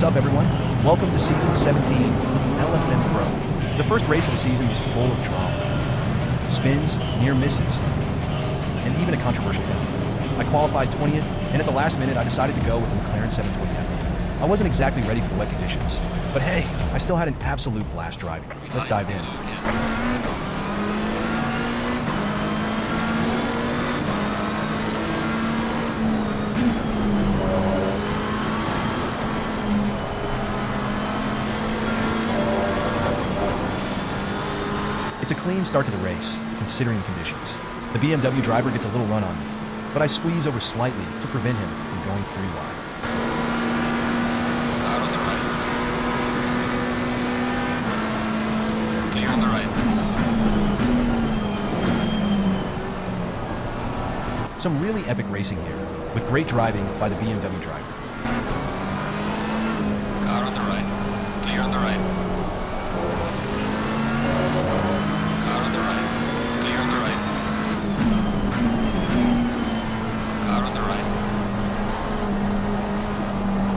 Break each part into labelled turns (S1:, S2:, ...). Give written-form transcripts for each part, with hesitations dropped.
S1: up, everyone? Welcome to Season 17 of LFM PRO. The first race of the season was full of drama. Spins, near misses, and even a controversial penalty. I qualified 20th, and at the last minute I decided to go with a McLaren 720. I wasn't exactly ready for the wet conditions, but hey, I still had an absolute blast driving. Let's dive in. It's a clean start to the race, considering the conditions. The BMW driver gets a little run on me, but I squeeze over slightly to prevent him from going 3 wide.
S2: Car on the right. Clear on the right.
S1: Some really epic racing here, with great driving by the BMW driver.
S2: Car on the right. Clear on the right. Car on the right. Clear on the right. Car on the right.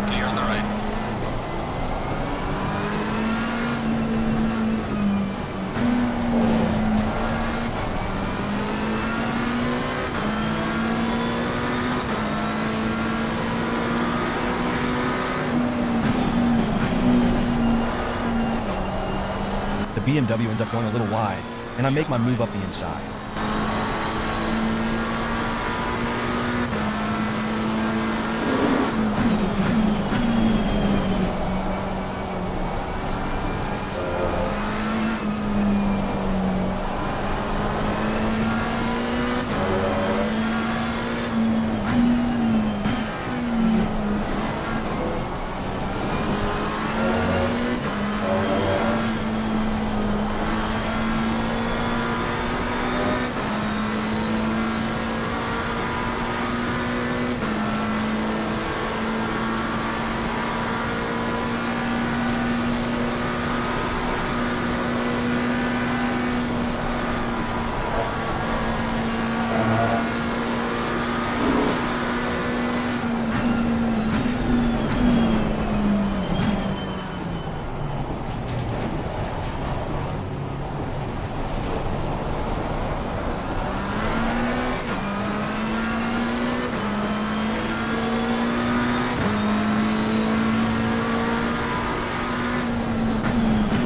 S2: Clear on the right.
S1: The BMW ends up going a little wide, and I make my move up the inside.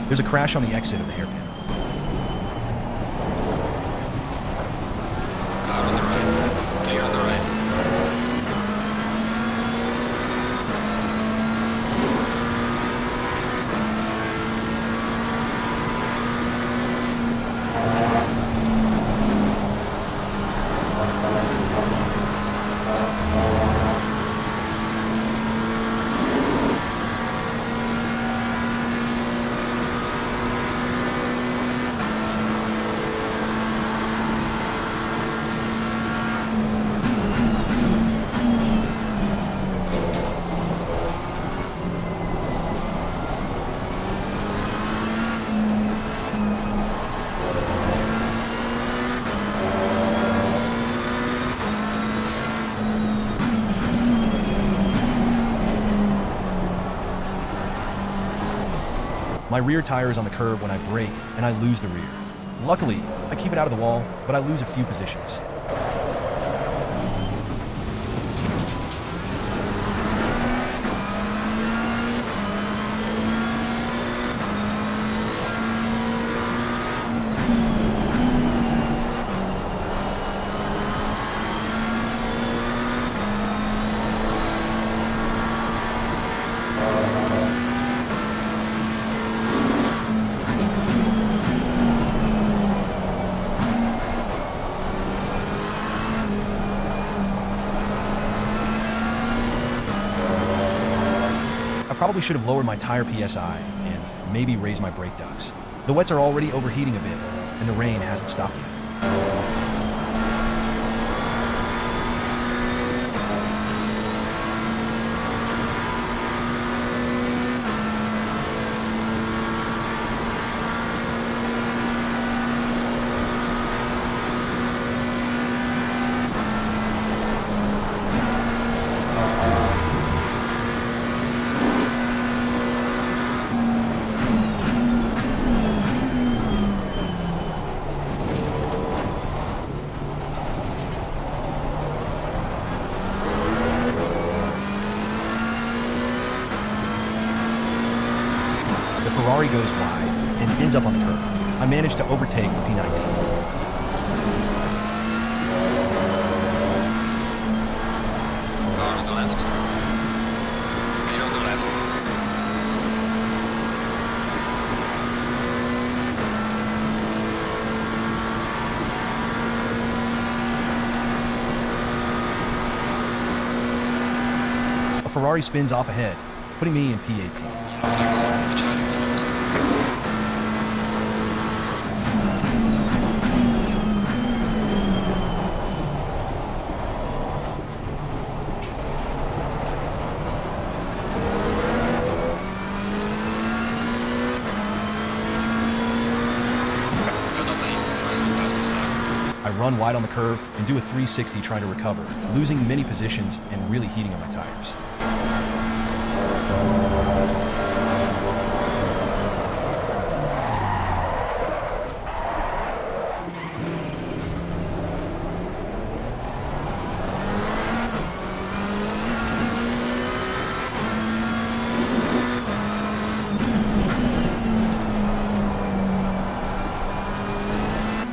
S1: There's a crash on the exit of the hairpin.
S2: Car on the right. Clear on the right.
S1: My rear tire is on the curb when I brake, and I lose the rear. Luckily, I keep it out of the wall, but I lose a few positions. I probably should have lowered my tire PSI and maybe raised my brake ducts. The wets are already overheating a bit, and the rain hasn't stopped yet. Ferrari goes wide and ends up on the curb. I managed to overtake for P19.
S2: Car on the left. Clear on the left.
S1: A Ferrari spins off ahead, putting me in P18.
S2: Yellow flag on, Charlie in front.
S1: I run wide on the curve and do a 360 trying to recover, losing many positions and really heating on my tires.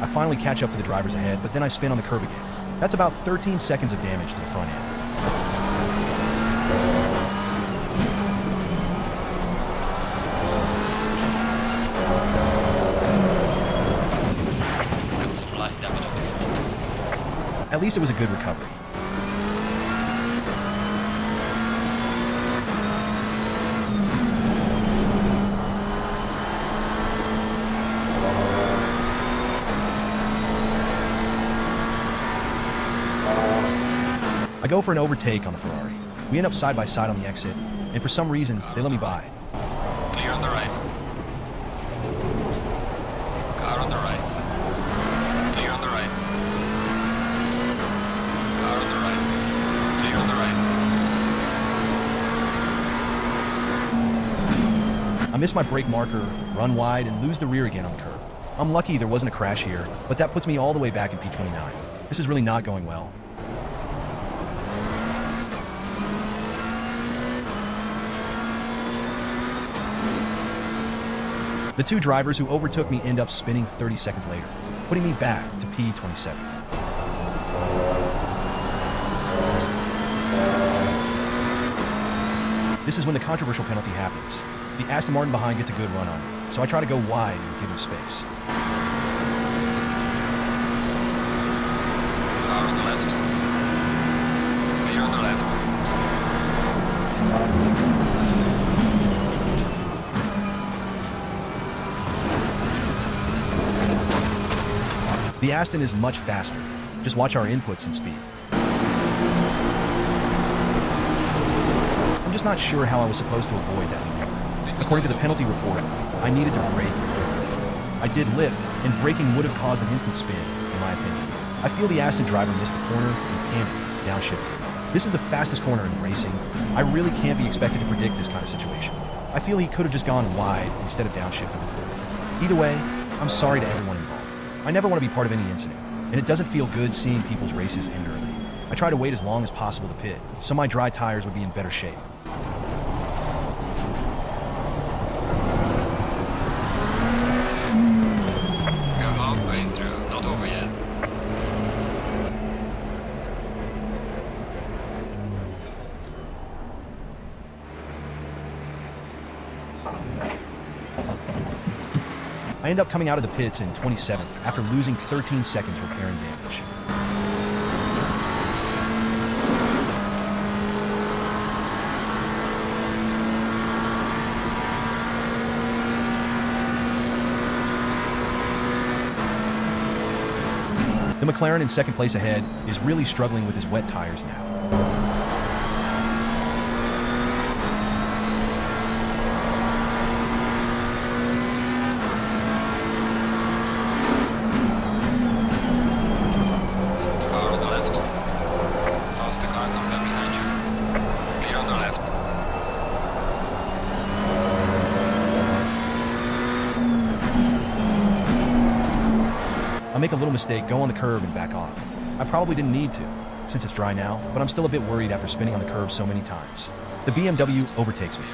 S1: I finally catch up to the drivers ahead, but then I spin on the curb again. That's about 13 seconds of damage to the front end.
S2: Got some light damage on the front.
S1: At least it was a good recovery. I go for an overtake on the Ferrari. We end up side by side on the exit, and for some reason, they let me by.
S2: Clear on the right. Car on the right. Clear on the right. Car on the right. Clear on the right.
S1: I miss my brake marker, run wide, and lose the rear again on the curb. I'm lucky there wasn't a crash here, but that puts me all the way back in P29. This is really not going well. The two drivers who overtook me end up spinning 30 seconds later, putting me back to P27. This is when the controversial penalty happens. The Aston Martin behind gets a good run on me, so I try to go wide and give him space.
S2: Car on the left. Clear on the left.
S1: The Aston is much faster. Just watch our inputs and speed. I'm just not sure how I was supposed to avoid that maneuver. According to the penalty report, I needed to brake and lift. I did lift, and braking would have caused an instant spin, in my opinion. I feel the Aston driver missed the corner and panicked, downshifted. This is the fastest corner in racing. I really can't be expected to predict this kind of situation. I feel he could have just gone wide instead of downshifting to fourth. Either way, I'm sorry to everyone involved. I never want to be part of any incident, and it doesn't feel good seeing people's races end early. I try to wait as long as possible to pit, so my dry tires would be in better shape.
S2: We are halfway through, not over yet.
S1: I end up coming out of the pits in 27th after losing 13 seconds repairing damage. The McLaren in second place ahead is really struggling with his wet tires now. I make a little mistake, go on the curb and back off. I probably didn't need to, since it's dry now, but I'm still a bit worried after spinning on the curb so many times. The BMW overtakes me.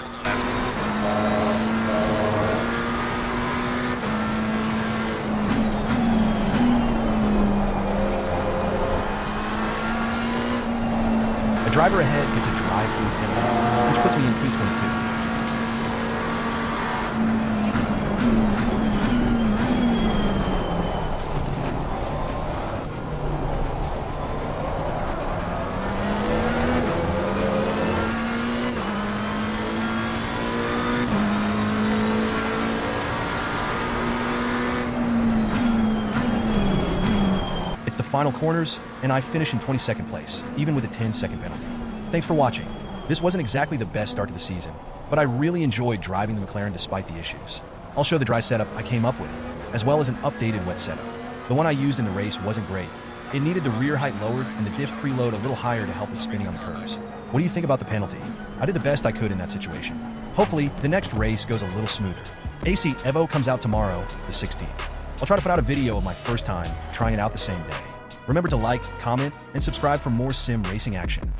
S1: A driver ahead gets a drive-through penalty, which puts me in P22. It's the final corners, and I finish in 22nd place, even with a 10-second penalty. Thanks for watching. This wasn't exactly the best start to the season, but I really enjoyed driving the McLaren despite the issues. I'll show the dry setup I came up with, as well as an updated wet setup. The one I used in the race wasn't great. It needed the rear height lowered and the diff preload a little higher to help with spinning on the curves. What do you think about the penalty? I did the best I could in that situation. Hopefully, the next race goes a little smoother. AC Evo comes out tomorrow, the 16th. I'll try to put out a video of my first time trying it out the same day. Remember to like, comment, and subscribe for more sim racing action.